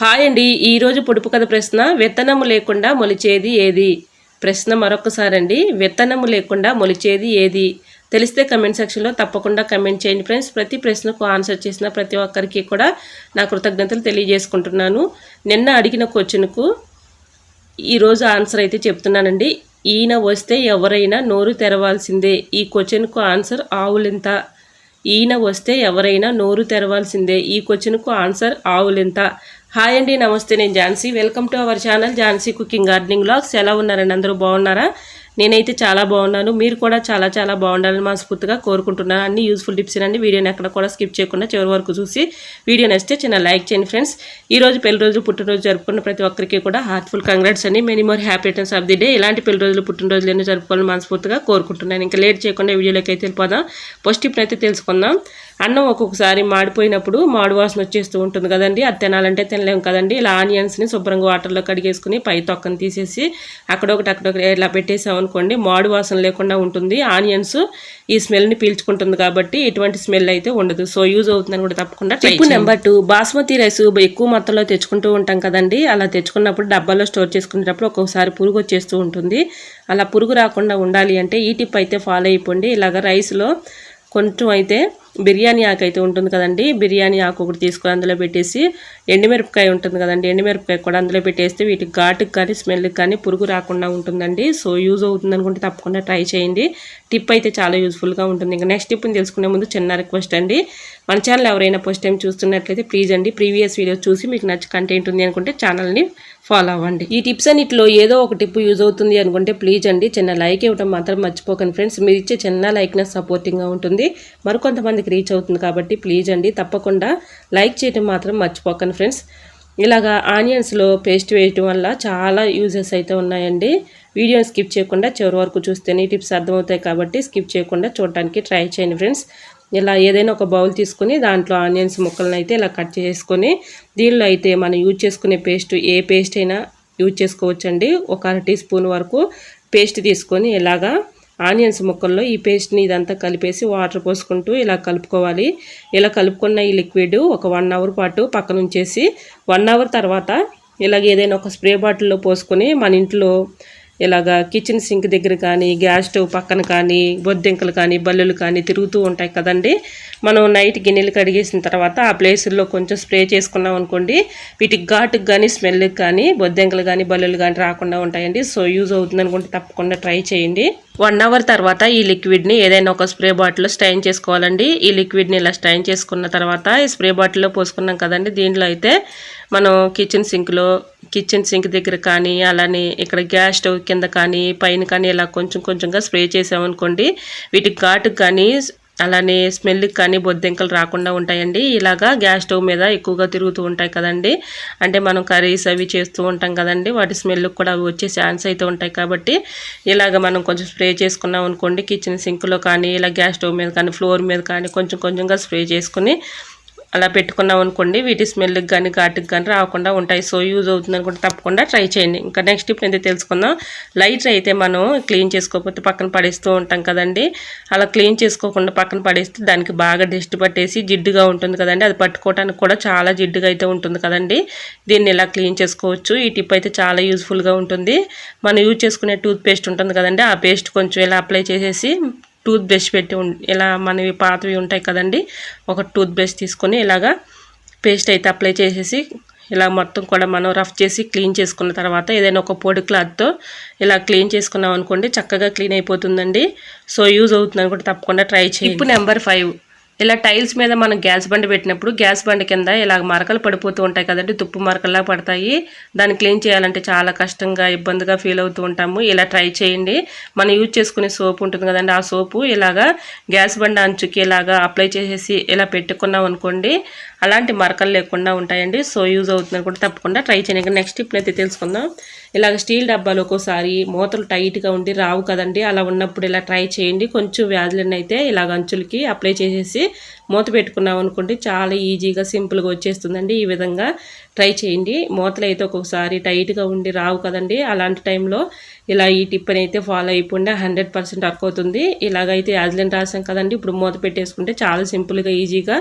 Hi అండి. ఈరోజు పొడుపు కథ ప్రశ్న, విత్తనము లేకుండా మొలిచేది ఏది? ప్రశ్న మరొకసారి అండి, విత్తనము లేకుండా మొలిచేది ఏది? తెలిస్తే కమెంట్ సెక్షన్లో తప్పకుండా కమెంట్ చేయండి ఫ్రెండ్స్. ప్రతి ప్రశ్నకు ఆన్సర్ చేసిన ప్రతి ఒక్కరికి కూడా నా కృతజ్ఞతలు తెలియజేసుకుంటున్నాను. నిన్న అడిగిన క్వశ్చన్కు ఈరోజు ఆన్సర్ అయితే చెప్తున్నానండి. ఈయన వస్తే ఎవరైనా నోరు తెరవాల్సిందే. ఈ క్వశ్చన్కు ఆన్సర్ ఆవులింత. ఈయన వస్తే ఎవరైనా నోరు తెరవాల్సిందే. ఈ క్వశ్చన్కు ఆన్సర్ ఆవులింత. హాయ్ అండి, నమస్తే. నేను Jhansi. Welcome to our channel Jhansi cooking gardening vlogs. ఎలా ఉన్నారండి? అందరూ బాగున్నారా? నేనైతే చాలా బాగున్నాను. మీరు కూడా చాలా చాలా బాగుండాలని మనస్ఫూర్తిగా కోరుకుంటున్నాను. అన్ని యూస్ఫుల్ టిప్స్ అండి. వీడియోని ఎక్కడ కూడా స్కిప్ చేయకుండా చివరి వరకు చూసి వీడియో నచ్చితే చిన్న లైక్ చేయండి ఫ్రెండ్స్. ఈరోజు పెళ్లి రోజు పుట్టినరోజు జరుపుకున్న ప్రతి ఒక్కరికి కూడా హార్ట్ఫుల్ కంగ్రాట్స్ అండి. Many more happy returns of the day. ఇలాంటి పెళ్లి రోజులు పుట్టినరోజులు ఎన్నో జరుపుకోవాలని మనస్ఫూర్తిగా కోరుకుంటున్నాను. ఇంకా లేట్ చేయకుండా వీడియోలోకి అయితే వెళ్ళిపోదాం. ఫస్ట్ టిప్ అయితే తెలుసుకుందాం. అన్నం ఒక్కొక్కసారి మాడిపోయినప్పుడు మాడు వాసన వచ్చేస్తూ ఉంటుంది కదండి. అది తినాలంటే తినలేము కదండి. ఇలా ఆనియన్స్ని శుభ్రంగా వాటర్లో కడిగేసుకుని పై తొక్కను తీసేసి అక్కడొకటి ఇలా పెట్టేసాం అనుకోండి, మాడు వాసన లేకుండా ఉంటుంది. ఆనియన్స్ ఈ స్మెల్ని పీల్చుకుంటుంది కాబట్టి ఎటువంటి స్మెల్ అయితే ఉండదు. సో యూజ్ అవుతుందని కూడా తప్పకుండా ట్రై చేయండి. నెంబర్ 2, బాస్మతి రైస్ ఎక్కువ మొత్తంలో తెచ్చుకుంటూ ఉంటాం కదండి. అలా తెచ్చుకున్నప్పుడు డబ్బాలో స్టోర్ చేసుకునేటప్పుడు ఒక్కొక్కసారి పురుగు వచ్చేస్తూ ఉంటుంది. అలా పురుగు రాకుండా ఉండాలి అంటే ఈ టిప్ అయితే ఫాలో అయిపోండి. ఇలాగ రైస్లో కొంచెం అయితే బిర్యానీ ఆకు అయితే ఉంటుంది కదండి. బిర్యానీ ఆకు ఒకటి తీసుకొని అందులో పెట్టేసి ఎండుమిరపకాయ ఉంటుంది కదండి. ఎండుమిరపకాయ కూడా అందులో పెట్టేస్తే వీటికి ఘాటుకి కానీ స్మెల్కి కానీ పురుగు రాకుండా ఉంటుందండి. సో యూజ్ అవుతుంది అనుకుంటే తప్పకుండా ట్రై చేయండి. టిప్ అయితే చాలా యూస్ఫుల్గా ఉంటుంది. ఇంకా నెక్స్ట్ టిప్ని తెలుసుకునే ముందు చిన్న రిక్వెస్ట్ అండి, మన ఛానల్ ఎవరైనా ఫస్ట్ టైం చూస్తున్నట్లయితే ప్లీజ్ అండి ప్రీవియస్ వీడియోస్ చూసి మీకు నచ్చి కంటెంట్ ఉంది అనుకుంటే ఛానల్ని ఫాలో అవ్వండి. ఈ టిప్స్ అన్నిటిలో ఏదో ఒక టిప్ యూజ్ అవుతుంది అనుకుంటే ప్లీజ్ అండి చిన్న లైక్ ఇవ్వడం మాత్రం మర్చిపోకండి ఫ్రెండ్స్. మీరు ఇచ్చే చిన్న లైక్నెస్ సపోర్టింగ్గా ఉంటుంది, మరికొంతమందికి రీచ్ అవుతుంది కాబట్టి ప్లీజ్ అండి తప్పకుండా లైక్ చేయడం మాత్రం మర్చిపోకండి ఫ్రెండ్స్. ఇలాగా ఆనియన్స్లో పేస్ట్ వేయటం వల్ల చాలా యూజెస్ అయితే ఉన్నాయండి. వీడియోని స్కిప్ చేయకుండా చివరి వరకు చూస్తేనే టిప్స్ అర్థమవుతాయి కాబట్టి స్కిప్ చేయకుండా చూడటానికి ట్రై చేయండి ఫ్రెండ్స్. ఇలా ఏదైనా ఒక బౌల్ తీసుకొని దాంట్లో ఆనియన్స్ ముక్కలను అయితే ఇలా కట్ చేసుకొని దీనిలో అయితే మనం యూజ్ చేసుకునే పేస్ట్, ఏ పేస్ట్ అయినా యూజ్ చేసుకోవచ్చండి. ఒక 1/2 టీ స్పూన్ వరకు పేస్ట్ తీసుకొని ఇలాగా ఆనియన్స్ ముక్కల్లో ఈ పేస్ట్ని ఇదంతా కలిపేసి వాటర్ పోసుకుంటూ ఇలా కలుపుకోవాలి. ఇలా కలుపుకున్న ఈ లిక్విడ్ ఒక 1 అవర్ పాటు పక్కన ఉంచేసి 1 అవర్ తర్వాత ఇలాగ ఏదైనా ఒక స్ప్రే బాటిల్లో పోసుకొని మన ఇంట్లో ఇలాగా కిచెన్ సింక్ దగ్గర కానీ గ్యాస్ స్టవ్ పక్కన కానీ బొద్దింకలు కానీ బల్లులు కానీ తిరుగుతూ ఉంటాయి కదండి. మనం నైట్ గిన్నెలు కడిగేసిన తర్వాత ఆ ప్లేసుల్లో కొంచెం స్ప్రే చేసుకున్నాం అనుకోండి, వీటికి ఘాటుకు కానీ స్మెల్కి కానీ బొద్దింకలు కానీ బల్లులు కానీ రాకుండా ఉంటాయండి. సో యూజ్ అవుతుంది అనుకుంటే తప్పకుండా ట్రై చేయండి. 1 అవర్ తర్వాత ఈ లిక్విడ్ని ఏదైనా ఒక స్ప్రే బాటిల్లో స్టైన్ చేసుకోవాలండి. ఈ లిక్విడ్ని ఇలా స్టైన్ చేసుకున్న తర్వాత ఈ స్ప్రే బాటిల్లో పోసుకున్నాం కదండి, దీంట్లో అయితే మనం కిచెన్ సింక్ దగ్గర కానీ అలానే ఇక్కడ గ్యాస్ స్టవ్ కింద కానీ పైన కానీ ఇలా కొంచెంగా స్ప్రే చేసామనుకోండి, వీటికి ఘాటుకు కానీ అలానే స్మెల్కి కానీ బొద్దింకలు రాకుండా ఉంటాయండి. ఇలాగా గ్యాస్ స్టవ్ మీద ఎక్కువగా తిరుగుతూ ఉంటాయి కదండి, అంటే మనం కర్రీస్ అవి చేస్తూ ఉంటాం కదండి, వాటి స్మెల్కి కూడా అవి వచ్చే ఛాన్స్ అయితే ఉంటాయి. కాబట్టి ఇలాగ మనం కొంచెం స్ప్రే చేసుకున్నాం అనుకోండి, కిచెన్ సింక్లో కానీ ఇలా గ్యాస్ స్టవ్ మీద కానీ ఫ్లోర్ మీద కానీ కొంచెంగా స్ప్రే చేసుకుని అలా పెట్టుకున్నాం అనుకోండి, వీటి స్మెల్కి కానీ ఘాటుకి కానీ రాకుండా ఉంటాయి. సో యూజ్ అవుతుంది అనుకుంటే తప్పకుండా ట్రై చేయండి. ఇంకా నెక్స్ట్ టిప్ అయితే తెలుసుకుందాం. లైటర్ అయితే మనం క్లీన్ చేసుకోకపోతే పక్కన పడేస్తూ ఉంటాం కదండి. అలా క్లీన్ చేసుకోకుండా పక్కన పడేస్తే దానికి బాగా డస్ట్ పట్టేసి జిడ్డుగా ఉంటుంది కదండి. అది పట్టుకోవడానికి కూడా చాలా జిడ్డుగా అయితే ఉంటుంది కదండి. దీన్ని ఇలా క్లీన్ చేసుకోవచ్చు. ఈ టిప్ అయితే చాలా యూజ్ఫుల్గా ఉంటుంది. మనం యూజ్ చేసుకునే టూత్ పేస్ట్ ఉంటుంది కదండి, ఆ పేస్ట్ కొంచెం ఇలా అప్లై చేసేసి టూత్ బ్రష్ పెట్టి ఇలా మనవి పాతవి ఉంటాయి కదండి, ఒక టూత్ బ్రష్ తీసుకొని ఇలాగా పేస్ట్ అయితే అప్లై చేసేసి ఇలా మొత్తం కూడా మనం రఫ్ చేసి క్లీన్ చేసుకున్న తర్వాత ఏదైనా ఒక పొడి క్లాత్తో ఇలా క్లీన్ చేసుకున్నాం అనుకోండి, చక్కగా క్లీన్ అయిపోతుందండి. సో యూజ్ అవుతుంది అనుకుంటే తప్పకుండా ట్రై చేయండి. ఇప్పుడు నెంబర్ 5, ఇలా టైల్స్ మీద మనం గ్యాస్ బండ పెట్టినప్పుడు గ్యాస్ బండ కింద ఇలా మరకలు పడిపోతూ ఉంటాయి కదండి, తుప్పు మరకల్లా పడతాయి. దాన్ని క్లీన్ చేయాలంటే చాలా కష్టంగా ఇబ్బందిగా ఫీల్ అవుతూ ఉంటాము. ఇలా ట్రై చేయండి. మనం యూజ్ చేసుకునే సోప్ ఉంటుంది కదండి, ఆ సోపు ఇలాగా గ్యాస్ బండ అంచుకి ఇలాగా అప్లై చేసేసి ఇలా పెట్టుకున్నాం అనుకోండి, అలాంటి మరకలు లేకుండా ఉంటాయండి. సో యూజ్ అవుతుంది అనుకుంటే తప్పకుండా ట్రై చేయండి. నెక్స్ట్ టిప్ అయితే తెలుసుకుందాం. ఇలాగ స్టీల్ డబ్బాలు ఒక్కోసారి మూతలు టైట్గా ఉండి రావు కదండి, అలా ఉన్నప్పుడు ఇలా ట్రై చేయండి. కొంచెం వ్యాజ్లిన్ అయితే ఇలాగ అంచులకి అప్లై చేసేసి మూత పెట్టుకున్నాం అనుకోండి చాలా ఈజీగా సింపుల్గా వచ్చేస్తుందండి. ఈ విధంగా ట్రై చేయండి. మూతలు అయితే ఒక్కొక్కసారి టైట్గా ఉండి రావు కదండి, అలాంటి టైంలో ఇలా ఈ టిప్ అయితే ఫాలో అయిపోండి, 100% వర్క్ అవుతుంది. ఇలాగైతే యాజ్లిన్ రాసాం కదండి, ఇప్పుడు మూత పెట్టేసుకుంటే చాలా సింపుల్గా ఈజీగా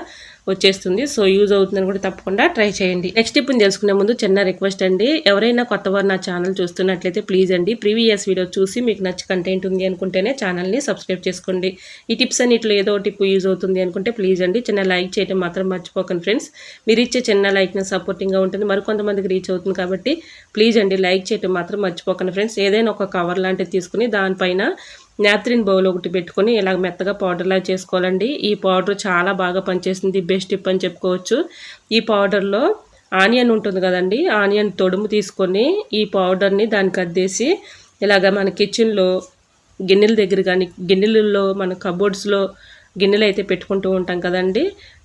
వచ్చేస్తుంది. సో యూజ్ అవుతుందని కూడా తప్పకుండా ట్రై చేయండి. నెక్స్ట్ టిప్ని తెలుసుకునే ముందు చిన్న రిక్వెస్ట్ అండి, ఎవరైనా కొత్తవారు నా ఛానల్ చూస్తున్నట్లయితే ప్లీజ్ అండి ప్రీవియస్ వీడియో చూసి మీకు నచ్చి కంటెంట్ ఉంది అనుకుంటేనే ఛానల్ని సబ్స్క్రైబ్ చేసుకోండి. ఈ టిప్స్ అన్నిట్లో ఏదో టిప్ యూజ్ అవుతుంది అనుకుంటే ప్లీజ్ అండి చిన్న లైక్ చేయడం మాత్రం మర్చిపోకండి ఫ్రెండ్స్. మీరు ఇచ్చే చిన్న లైక్ని సపోర్టింగ్గా ఉంటుంది, మరికొంతమందికి రీచ్ అవుతుంది కాబట్టి ప్లీజ్ అండి లైక్ చేయడం మాత్రం మర్చిపోకండి ఫ్రెండ్స్. ఏదైనా ఒక కవర్ లాంటిది తీసుకుని దానిపైన నాప్థలిన్ బౌల్ ఒకటి పెట్టుకొని ఇలా మెత్తగా పౌడర్లా చేసుకోవాలండి. ఈ పౌడర్ చాలా బాగా పనిచేస్తుంది, బెస్ట్ టిప్ అని చెప్పుకోవచ్చు. ఈ పౌడర్లో ఆనియన్ ఉంటుంది కదండి, ఆనియన్ తొడుము తీసుకొని ఈ పౌడర్ని దానికి అద్దేసి ఇలాగ మన కిచెన్లో గిన్నెల దగ్గర కానీ గిన్నెలలో మన కబోర్డ్స్లో గిన్నెలు అయితే పెట్టుకుంటూ ఉంటాం కదండి,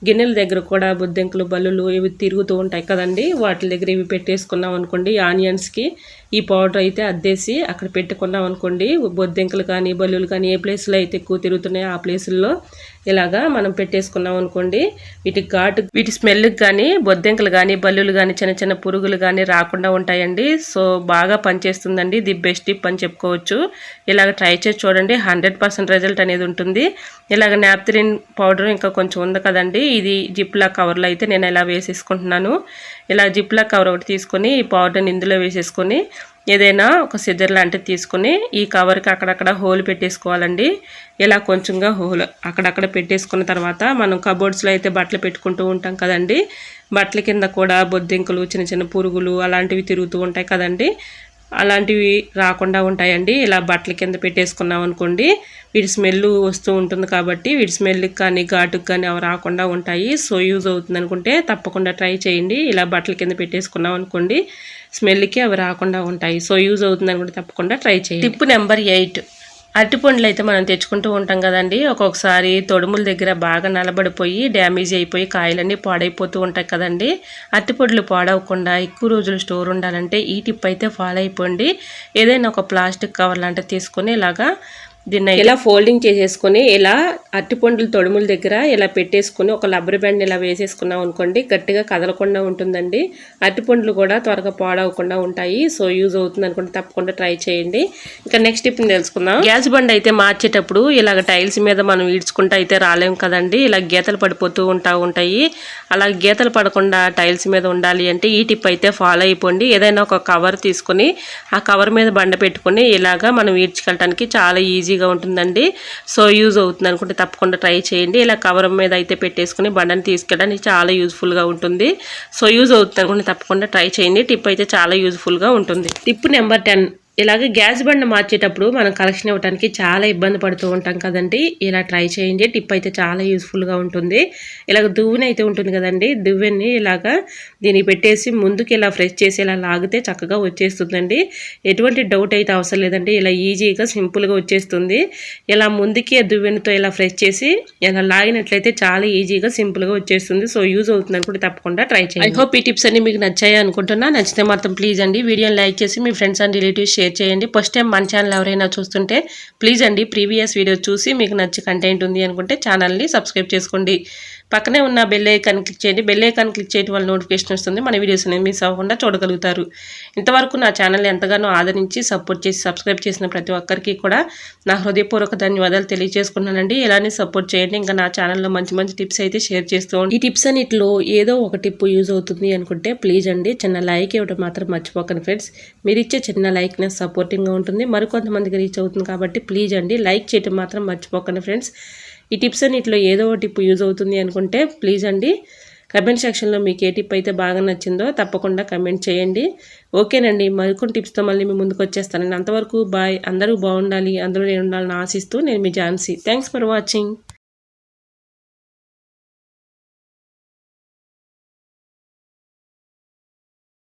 గిన్నెల దగ్గర కూడా బొద్దింకలు బల్లులు ఇవి తిరుగుతూ ఉంటాయి కదండి, వాటి దగ్గర ఇవి పెట్టేసుకున్నాం అనుకోండి, ఆనియన్స్కి ఈ పౌడర్ అయితే అద్దేసి అక్కడ పెట్టుకున్నాం అనుకోండి, బొద్దింకలు కానీ బల్లులు కానీ ఏ ప్లేస్లో అయితే ఎక్కువ తిరుగుతున్నాయో ఆ ప్లేసుల్లో ఇలాగా మనం పెట్టేసుకున్నాం అనుకోండి, వీటి స్మెల్కి కానీ బొద్దింకలు కానీ బల్లులు కానీ చిన్న చిన్న పురుగులు కానీ రాకుండా ఉంటాయండి. సో బాగా పనిచేస్తుందండి, ది బెస్ట్ టిప్ అని చెప్పుకోవచ్చు. ఇలాగ ట్రై చేసి చూడండి, 100% రిజల్ట్ అనేది ఉంటుంది. ఇలాగ నాప్థలిన్ పౌడర్ ఇంకా కొంచెం ఉంది కదండి, ఇది జిప్లా కవర్లో అయితే నేను ఇలా వేసేసుకుంటున్నాను. ఇలా జిప్లా కవర్ ఒకటి తీసుకొని ఈ పౌడర్ని ఇందులో వేసేసుకొని ఏదైనా ఒక సిజర్ లాంటిది తీసుకొని ఈ కవర్కి అక్కడక్కడ హోల్ పెట్టేసుకోవాలండి. ఇలా కొంచెంగా హోల్ అక్కడక్కడ పెట్టేసుకున్న తర్వాత మనం కబోర్డ్స్లో అయితే బట్టలు పెట్టుకుంటూ ఉంటాం కదండి, బట్టల కింద కూడా బొద్దింకలు చిన్న చిన్న పురుగులు అలాంటివి తిరుగుతూ ఉంటాయి కదండి, అలాంటివి రాకుండా ఉంటాయండి. ఇలా బట్టల కింద పెట్టేసుకున్నాం అనుకోండి, వీటి స్మెల్ వస్తూ ఉంటుంది కాబట్టి వీటి స్మెల్కి కానీ ఘాటుకి కానీ అవి రాకుండా ఉంటాయి. సో యూజ్ అవుతుంది అనుకుంటే తప్పకుండా ట్రై చేయండి. ఇలా బట్టల కింద పెట్టేసుకున్నాం అనుకోండి, స్మెల్కి అవి రాకుండా ఉంటాయి. సో యూజ్ అవుతుంది అనుకుంటే తప్పకుండా ట్రై చేయండి. టిప్ నెంబర్ 8, అరటిపండ్లు అయితే మనం తెచ్చుకుంటూ ఉంటాం కదండి, ఒక్కొక్కసారి తొడుముల దగ్గర బాగా నలబడిపోయి డ్యామేజ్ అయిపోయి కాయలన్నీ పాడైపోతూ ఉంటాయి కదండి. అరటిపండ్లు పాడవకుండా ఎక్కువ రోజులు స్టోర్ ఉండాలంటే ఈ టిప్ అయితే ఫాలో అయిపోండి. ఏదైనా ఒక ప్లాస్టిక్ కవర్ లాంటివి తీసుకొని ఇలాగా దీన్ని ఇలా ఫోల్డింగ్ చేసేసుకొని ఇలా అరటిపండ్లు తొడుముల దగ్గర ఇలా పెట్టేసుకొని ఒక రబ్బర్ బ్యాండ్ ఇలా వేసేసుకున్నాం అనుకోండి, గట్టిగా కదలకుండా ఉంటుందండి. అరటిపండ్లు కూడా త్వరగా పాడవకుండా ఉంటాయి. సో యూజ్ అవుతుంది అనుకుంటే తప్పకుండా ట్రై చేయండి. ఇంకా నెక్స్ట్ టిప్ని తెలుసుకుందాం. గ్యాస్ బండ్ అయితే మార్చేటప్పుడు ఇలాగ టైల్స్ మీద మనం ఈడ్చుకుంటూ అయితే రాలేము కదండి, ఇలా గీతలు పడిపోతూ ఉంటాయి. అలా గీతలు పడకుండా టైల్స్ మీద ఉండాలి అంటే ఈ టిప్ అయితే ఫాలో అయిపోండి. ఏదైనా ఒక కవర్ తీసుకొని ఆ కవర్ మీద బండ పెట్టుకొని ఇలాగా మనం ఈడ్చుకెళ్ళడానికి చాలా ఈజీగా ఉంటుందండి. సో యూజ్ అవుతుంది అనుకుంటే తప్పకుండా ట్రై చేయండి. ఇలా కవర్ మీద అయితే పెట్టేసుకుని బండని తీసుకెళ్ళడానికి చాలా యూజ్ఫుల్గా ఉంటుంది. సో యూజ్ అవుతుంది అనుకుంటే తప్పకుండా ట్రై చేయండి. టిప్ అయితే చాలా యూజ్ఫుల్గా ఉంటుంది. టిప్ నెంబర్ 10, ఇలాగే గ్యాస్ బండ్ మార్చేటప్పుడు మనం కలెక్షన్ ఇవ్వడానికి చాలా ఇబ్బంది పడుతూ ఉంటాం కదండి, ఇలా ట్రై చేయండి. టిప్ అయితే చాలా యూస్ఫుల్గా ఉంటుంది. ఇలాగ దువ్వెన అయితే ఉంటుంది కదండి, దువ్వెని ఇలాగా దీనికి పెట్టేసి ముందుకి ఇలా ఫ్రెష్ చేసి ఇలా లాగితే చక్కగా వచ్చేస్తుందండి. ఎటువంటి డౌట్ అయితే అవసరం లేదండి, ఇలా ఈజీగా సింపుల్గా వచ్చేస్తుంది. ఇలా ముందుకి దువ్వెనతో ఇలా ఫ్రెష్ చేసి ఇలా లాగినట్లయితే చాలా ఈజీగా సింపుల్గా వచ్చేస్తుంది. సో యూజ్ అవుతుంది అనుకుంటే తప్పకుండా ట్రై చేయండి. ఐ హోప్ ఈ టిప్స్ అన్ని మీకు నచ్చాయి అనుకుంటున్నా. నచ్చితే మాత్రం ప్లీజ్ అండి వీడియోని లైక్ చేసి మీ ఫ్రెండ్స్ అండ్ రిలేటివ్స్ షేర్ చేయండి. ఫస్ట్ టైం మన ఛానల్ ఎవరైనా చూస్తుంటే ప్లీజ్ అండి ప్రీవియస్ వీడియో చూసి మీకు నచ్చి కంటెంట్ ఉంది అనుకుంటే ఛానల్ని సబ్స్క్రైబ్ చేసుకోండి. పక్కనే ఉన్న బెల్ ఐకాన్ క్లిక్ చేయండి. బెల్ ఐకాన్ క్లిక్ చేయడం వల్ల నోటిఫికేషన్ వస్తుంది, మన వీడియోస్ని మిస్ అవ్వకుండా చూడగలుగుతారు. ఇంతవరకు నా ఛానల్ని ఎంతగానో ఆదరించి సపోర్ట్ చేసి సబ్స్క్రైబ్ చేసిన ప్రతి ఒక్కరికి కూడా నా హృదయపూర్వక ధన్యవాదాలు తెలియజేసుకున్నానండి. ఇలానే సపోర్ట్ చేయండి. ఇంకా నా ఛానల్లో మంచి మంచి టిప్స్ అయితే షేర్ చేస్తూ ఉంటాను. ఈ టిప్స్ అన్నిటిలో ఏదో ఒక టిప్ యూజ్ అవుతుంది అనుకుంటే ప్లీజ్ అండి చిన్న లైక్ ఇవ్వడం మాత్రం మర్చిపోకండి ఫ్రెండ్స్. మీరు ఇచ్చే చిన్న లైక్నెస్ సపోర్టింగ్గా ఉంటుంది, మరికొంతమందికి రీచ్ అవుతుంది కాబట్టి ప్లీజ్ అండి లైక్ చేయడం మాత్రం మర్చిపోకండి ఫ్రెండ్స్. ఈ టిప్స్ అన్నిటిలో ఏదో ఒక టిప్ యూజ్ అవుతుంది అనుకుంటే ప్లీజ్ అండి కమెంట్ సెక్షన్లో మీకు ఏ టిప్ అయితే బాగా నచ్చిందో తప్పకుండా కమెంట్ చేయండి. ఓకేనండి, మరికొన్ని టిప్స్తో మళ్ళీ మీ ముందుకు వచ్చేస్తానండి. అంతవరకు బాయ్. అందరూ బాగుండాలి, అందరూ నేను ఉండాలని ఆశిస్తూ నేను మీ ఝాన్సీ. Thanks for watching.